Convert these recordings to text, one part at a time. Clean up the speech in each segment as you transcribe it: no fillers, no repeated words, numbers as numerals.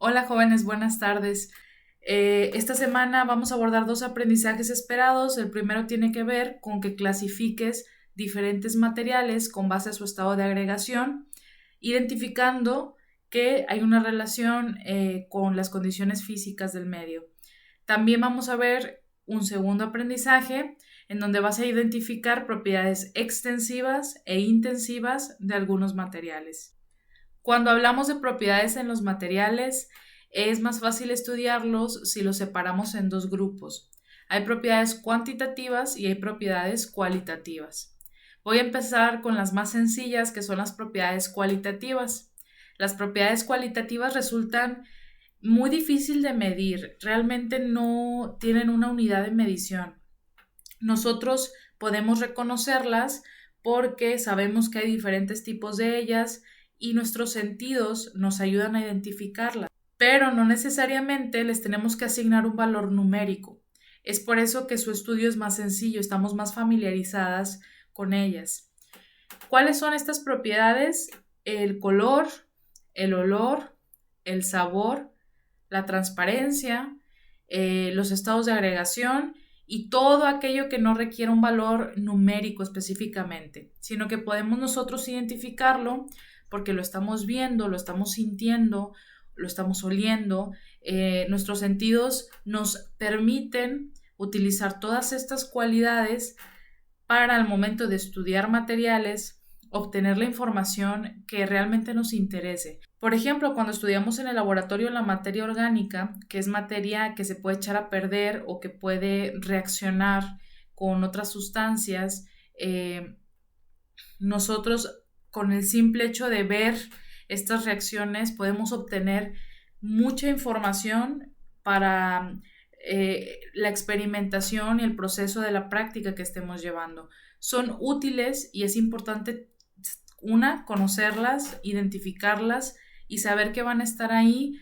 Hola jóvenes, buenas tardes. Esta semana vamos a abordar dos aprendizajes esperados. El primero tiene que ver con que clasifiques diferentes materiales con base a su estado de agregación, identificando que hay una relación con las condiciones físicas del medio. También vamos a ver un segundo aprendizaje en donde vas a identificar propiedades extensivas e intensivas de algunos materiales. Cuando hablamos de propiedades en los materiales, es más fácil estudiarlos si los separamos en dos grupos. Hay propiedades cuantitativas y hay propiedades cualitativas. Voy a empezar con las más sencillas, que son las propiedades cualitativas. Las propiedades cualitativas resultan muy difícil de medir, realmente no tienen una unidad de medición. Nosotros podemos reconocerlas porque sabemos que hay diferentes tipos de ellas y nuestros sentidos nos ayudan a identificarlas, pero no necesariamente les tenemos que asignar un valor numérico. Es por eso que su estudio es más sencillo, estamos más familiarizadas con ellas. ¿Cuáles son estas propiedades? El color, el olor, el sabor, la transparencia, los estados de agregación y todo aquello que no requiere un valor numérico específicamente, sino que podemos nosotros identificarlo porque lo estamos viendo, lo estamos sintiendo, lo estamos oliendo. Nuestros sentidos nos permiten utilizar todas estas cualidades para al momento de estudiar materiales, obtener la información que realmente nos interese. Por ejemplo, cuando estudiamos en el laboratorio la materia orgánica, que es materia que se puede echar a perder o que puede reaccionar con otras sustancias, nosotros con el simple hecho de ver estas reacciones podemos obtener mucha información para la experimentación y el proceso de la práctica que estemos llevando. Son útiles y es importante, conocerlas, identificarlas y saber que van a estar ahí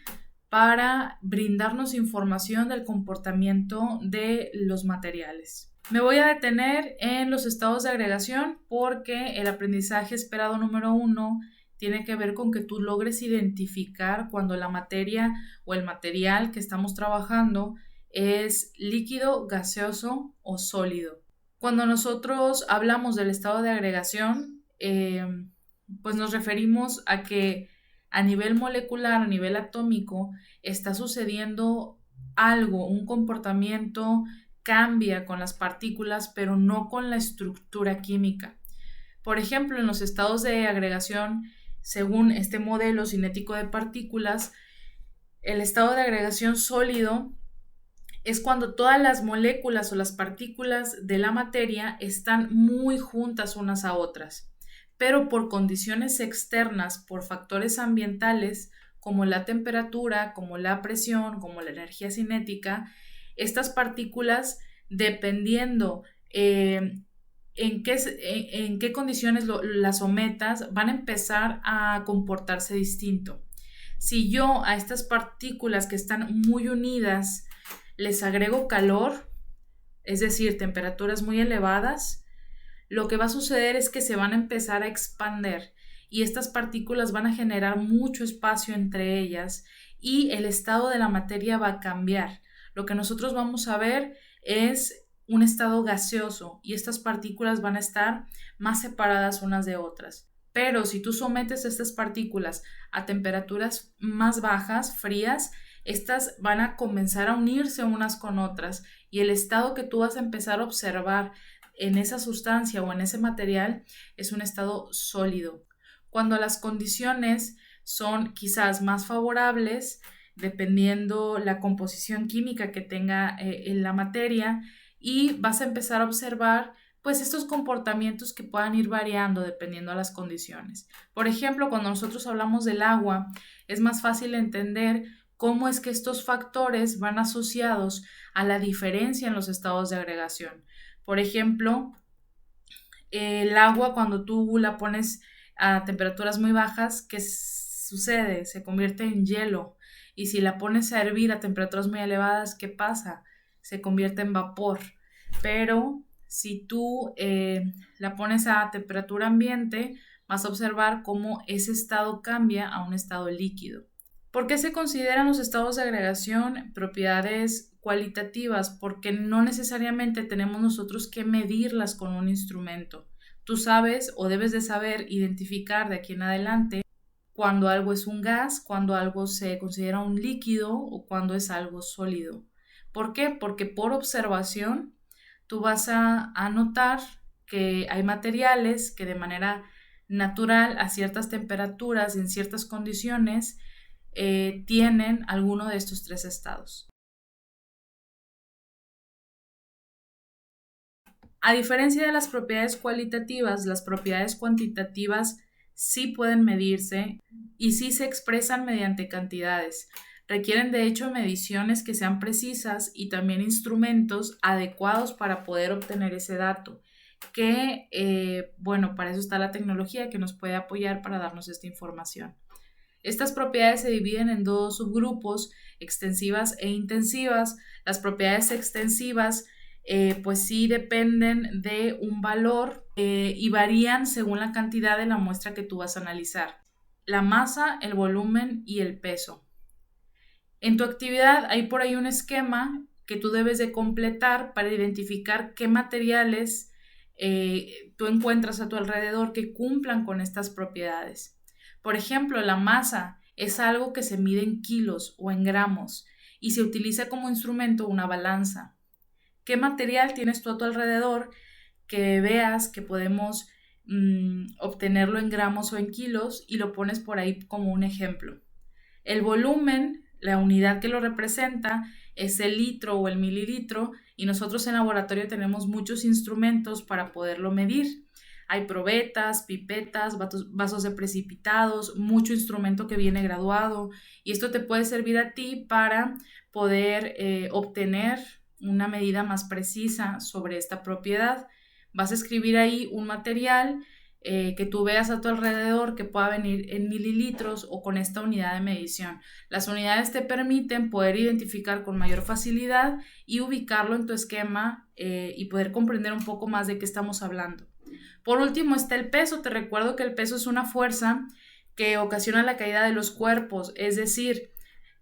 para brindarnos información del comportamiento de los materiales. Me voy a detener en los estados de agregación porque el aprendizaje esperado número 1 tiene que ver con que tú logres identificar cuando la materia o el material que estamos trabajando es líquido, gaseoso o sólido. Cuando nosotros hablamos del estado de agregación, pues nos referimos a que a nivel molecular, a nivel atómico, está sucediendo algo, un comportamiento cambia con las partículas, pero no con la estructura química. Por ejemplo, en los estados de agregación, según este modelo cinético de partículas, el estado de agregación sólido es cuando todas las moléculas o las partículas de la materia están muy juntas unas a otras, pero por condiciones externas, por factores ambientales, como la temperatura, como la presión, como la energía cinética, estas partículas, dependiendo en qué condiciones las sometas, van a empezar a comportarse distinto. Si yo a estas partículas que están muy unidas les agrego calor, es decir, temperaturas muy elevadas, lo que va a suceder es que se van a empezar a expander y estas partículas van a generar mucho espacio entre ellas y el estado de la materia va a cambiar. Lo que nosotros vamos a ver es un estado gaseoso y estas partículas van a estar más separadas unas de otras. Pero si tú sometes estas partículas a temperaturas más bajas, frías, estas van a comenzar a unirse unas con otras y el estado que tú vas a empezar a observar en esa sustancia o en ese material es un estado sólido. Cuando las condiciones son quizás más favorables, dependiendo la composición química que tenga en la materia, y vas a empezar a observar pues estos comportamientos que puedan ir variando dependiendo de las condiciones. Por ejemplo, cuando nosotros hablamos del agua, es más fácil entender cómo es que estos factores van asociados a la diferencia en los estados de agregación. Por ejemplo, el agua cuando tú la pones a temperaturas muy bajas, ¿qué sucede? Se convierte en hielo. Y si la pones a hervir a temperaturas muy elevadas, ¿qué pasa? Se convierte en vapor. Pero si tú la pones a temperatura ambiente, vas a observar cómo ese estado cambia a un estado líquido. ¿Por qué se consideran los estados de agregación propiedades cualitativas? Porque no necesariamente tenemos nosotros que medirlas con un instrumento. Tú sabes o debes de saber identificar de aquí en adelante cuando algo es un gas, cuando algo se considera un líquido o cuando es algo sólido. ¿Por qué? Porque por observación tú vas a notar que hay materiales que de manera natural a ciertas temperaturas, en ciertas condiciones, tienen alguno de estos tres estados. A diferencia de las propiedades cualitativas, las propiedades cuantitativas sí pueden medirse y sí se expresan mediante cantidades. Requieren de hecho mediciones que sean precisas y también instrumentos adecuados para poder obtener ese dato. Que, bueno, para eso está la tecnología que nos puede apoyar para darnos esta información. Estas propiedades se dividen en dos subgrupos, extensivas e intensivas. Las propiedades extensivas pues sí dependen de un valor y varían según la cantidad de la muestra que tú vas a analizar. La masa, el volumen y el peso. En tu actividad hay por ahí un esquema que tú debes de completar para identificar qué materiales tú encuentras a tu alrededor que cumplan con estas propiedades. Por ejemplo, la masa es algo que se mide en kilos o en gramos y se utiliza como instrumento una balanza. ¿Qué material tienes tú a tu alrededor que veas que podemos obtenerlo en gramos o en kilos y lo pones por ahí como un ejemplo? El volumen, la unidad que lo representa, es el litro o el mililitro y nosotros en laboratorio tenemos muchos instrumentos para poderlo medir. Hay probetas, pipetas, vasos de precipitados, mucho instrumento que viene graduado y esto te puede servir a ti para poder obtener una medida más precisa sobre esta propiedad. Vas a escribir ahí un material que tú veas a tu alrededor que pueda venir en mililitros o con esta unidad de medición. Las unidades te permiten poder identificar con mayor facilidad y ubicarlo en tu esquema y poder comprender un poco más de qué estamos hablando. Por último está el peso. Te recuerdo que el peso es una fuerza que ocasiona la caída de los cuerpos, es decir,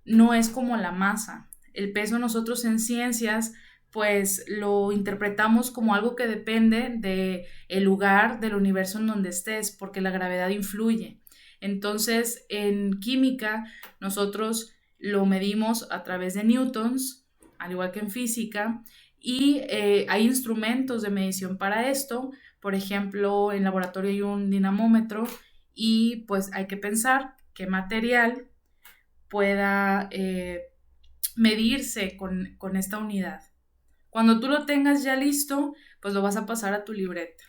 no es como la masa. El peso nosotros en ciencias pues lo interpretamos como algo que depende del lugar del universo en donde estés, porque la gravedad influye. Entonces, en química, nosotros lo medimos a través de newtons, al igual que en física, y hay instrumentos de medición para esto. Por ejemplo, en laboratorio hay un dinamómetro y pues hay que pensar qué material pueda medirse con esta unidad. Cuando tú lo tengas ya listo, pues lo vas a pasar a tu libreta.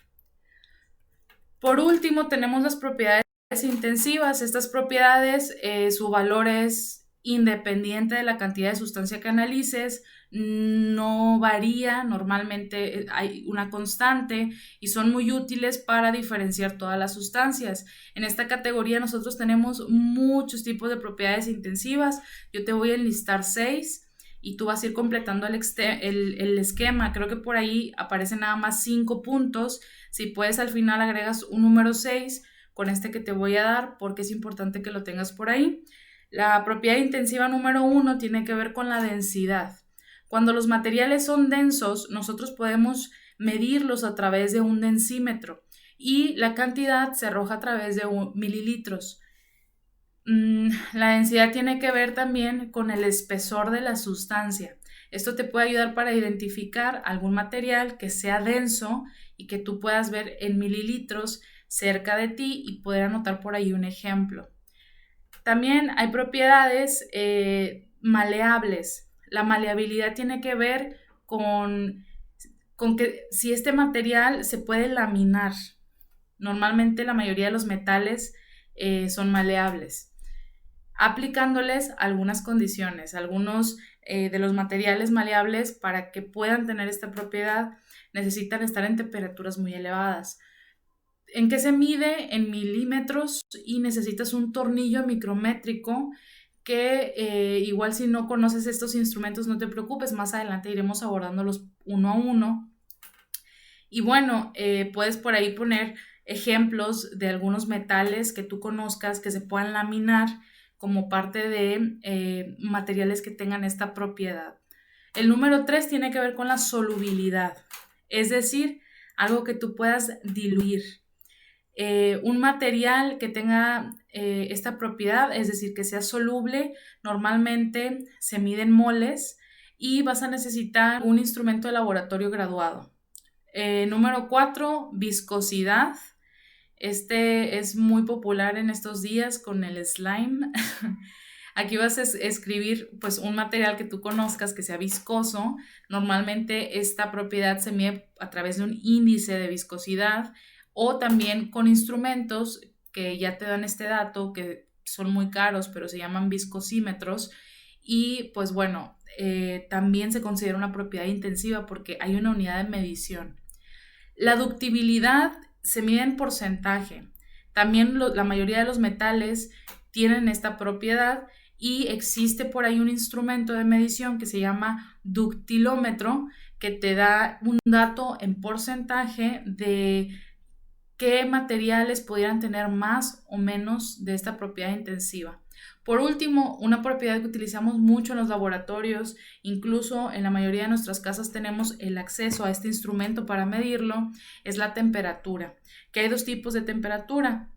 Por último, tenemos las propiedades intensivas. Estas propiedades, su valor es independiente de la cantidad de sustancia que analices, no varía, normalmente hay una constante y son muy útiles para diferenciar todas las sustancias. En esta categoría nosotros tenemos muchos tipos de propiedades intensivas. Yo te voy a enlistar 6 y tú vas a ir completando el esquema. Creo que por ahí aparecen nada más 5 puntos. Si puedes, al final agregas un número 6 con este que te voy a dar porque es importante que lo tengas por ahí. La propiedad intensiva número 1 tiene que ver con la densidad. Cuando los materiales son densos, nosotros podemos medirlos a través de un densímetro y la cantidad se arroja a través de mililitros. La densidad tiene que ver también con el espesor de la sustancia. Esto te puede ayudar para identificar algún material que sea denso y que tú puedas ver en mililitros cerca de ti y poder anotar por ahí un ejemplo. También hay propiedades maleables. La maleabilidad tiene que ver con que si este material se puede laminar. Normalmente la mayoría de los metales son maleables aplicándoles algunas condiciones. Algunos de los materiales maleables para que puedan tener esta propiedad necesitan estar en temperaturas muy elevadas. ¿En qué se mide? En milímetros y necesitas un tornillo micrométrico que igual si no conoces estos instrumentos no te preocupes, más adelante iremos abordándolos uno a uno. Y bueno, puedes por ahí poner ejemplos de algunos metales que tú conozcas que se puedan laminar como parte de materiales que tengan esta propiedad. El número 3 tiene que ver con la solubilidad, es decir, algo que tú puedas diluir. Un material que tenga esta propiedad, es decir, que sea soluble, normalmente se mide en moles y vas a necesitar un instrumento de laboratorio graduado. Número 4, viscosidad. Este es muy popular en estos días con el slime. Aquí vas a escribir pues un material que tú conozcas que sea viscoso. Normalmente esta propiedad se mide a través de un índice de viscosidad o también con instrumentos que ya te dan este dato, que son muy caros, pero se llaman viscosímetros. Y pues bueno, también se considera una propiedad intensiva porque hay una unidad de medición. La ductibilidad se mide en porcentaje. También la mayoría de los metales tienen esta propiedad y existe por ahí un instrumento de medición que se llama ductilómetro, que te da un dato en porcentaje de qué materiales pudieran tener más o menos de esta propiedad intensiva. Por último, una propiedad que utilizamos mucho en los laboratorios, incluso en la mayoría de nuestras casas tenemos el acceso a este instrumento para medirlo, es la temperatura, que hay dos tipos de temperatura,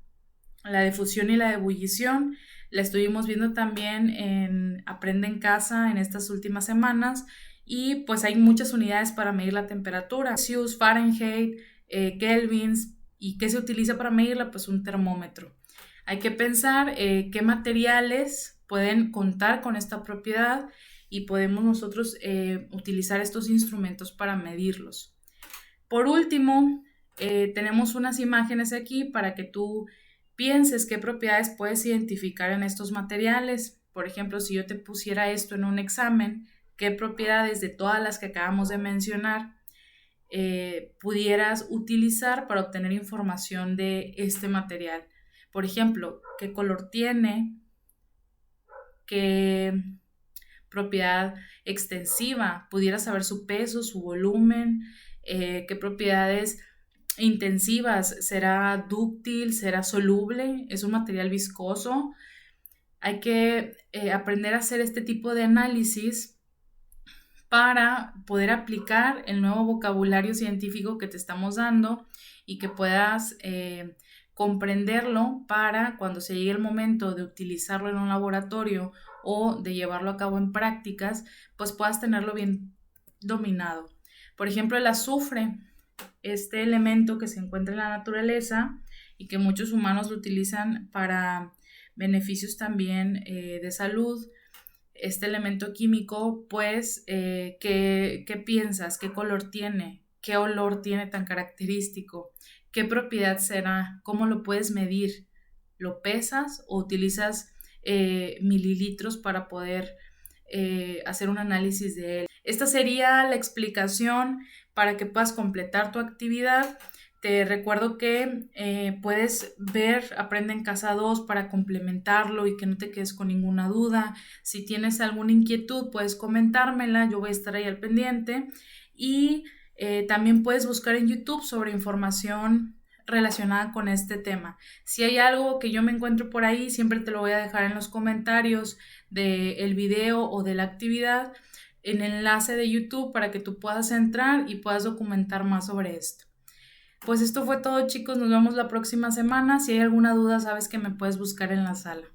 la de fusión y la de ebullición. La estuvimos viendo también en Aprende en Casa en estas últimas semanas y pues hay muchas unidades para medir la temperatura, Celsius, Fahrenheit, kelvins. ¿Y qué se utiliza para medirla? Pues un termómetro. Hay que pensar qué materiales pueden contar con esta propiedad y podemos nosotros utilizar estos instrumentos para medirlos. Por último, tenemos unas imágenes aquí para que tú pienses qué propiedades puedes identificar en estos materiales. Por ejemplo, si yo te pusiera esto en un examen, ¿qué propiedades de todas las que acabamos de mencionar pudieras utilizar para obtener información de este material? Por ejemplo, qué color tiene, qué propiedad extensiva, pudieras saber su peso, su volumen, qué propiedades intensivas, será dúctil, será soluble, es un material viscoso. Hay que aprender a hacer este tipo de análisis para poder aplicar el nuevo vocabulario científico que te estamos dando y que puedas comprenderlo para cuando se llegue el momento de utilizarlo en un laboratorio o de llevarlo a cabo en prácticas, pues puedas tenerlo bien dominado. Por ejemplo, el azufre, este elemento que se encuentra en la naturaleza y que muchos humanos lo utilizan para beneficios también de salud. Este elemento químico, pues, ¿qué piensas? ¿Qué color tiene? ¿Qué olor tiene tan característico? ¿Qué propiedad será? ¿Cómo lo puedes medir? ¿Lo pesas o utilizas mililitros para poder hacer un análisis de él? Esta sería la explicación para que puedas completar tu actividad. Te recuerdo que puedes ver Aprende en Casa 2 para complementarlo y que no te quedes con ninguna duda. Si tienes alguna inquietud, puedes comentármela, yo voy a estar ahí al pendiente. Y también puedes buscar en YouTube sobre información relacionada con este tema. Si hay algo que yo me encuentro por ahí, siempre te lo voy a dejar en los comentarios del video o de la actividad, en el enlace de YouTube para que tú puedas entrar y puedas documentar más sobre esto. Pues esto fue todo, chicos, nos vemos la próxima semana. Si hay alguna duda, sabes que me puedes buscar en la sala.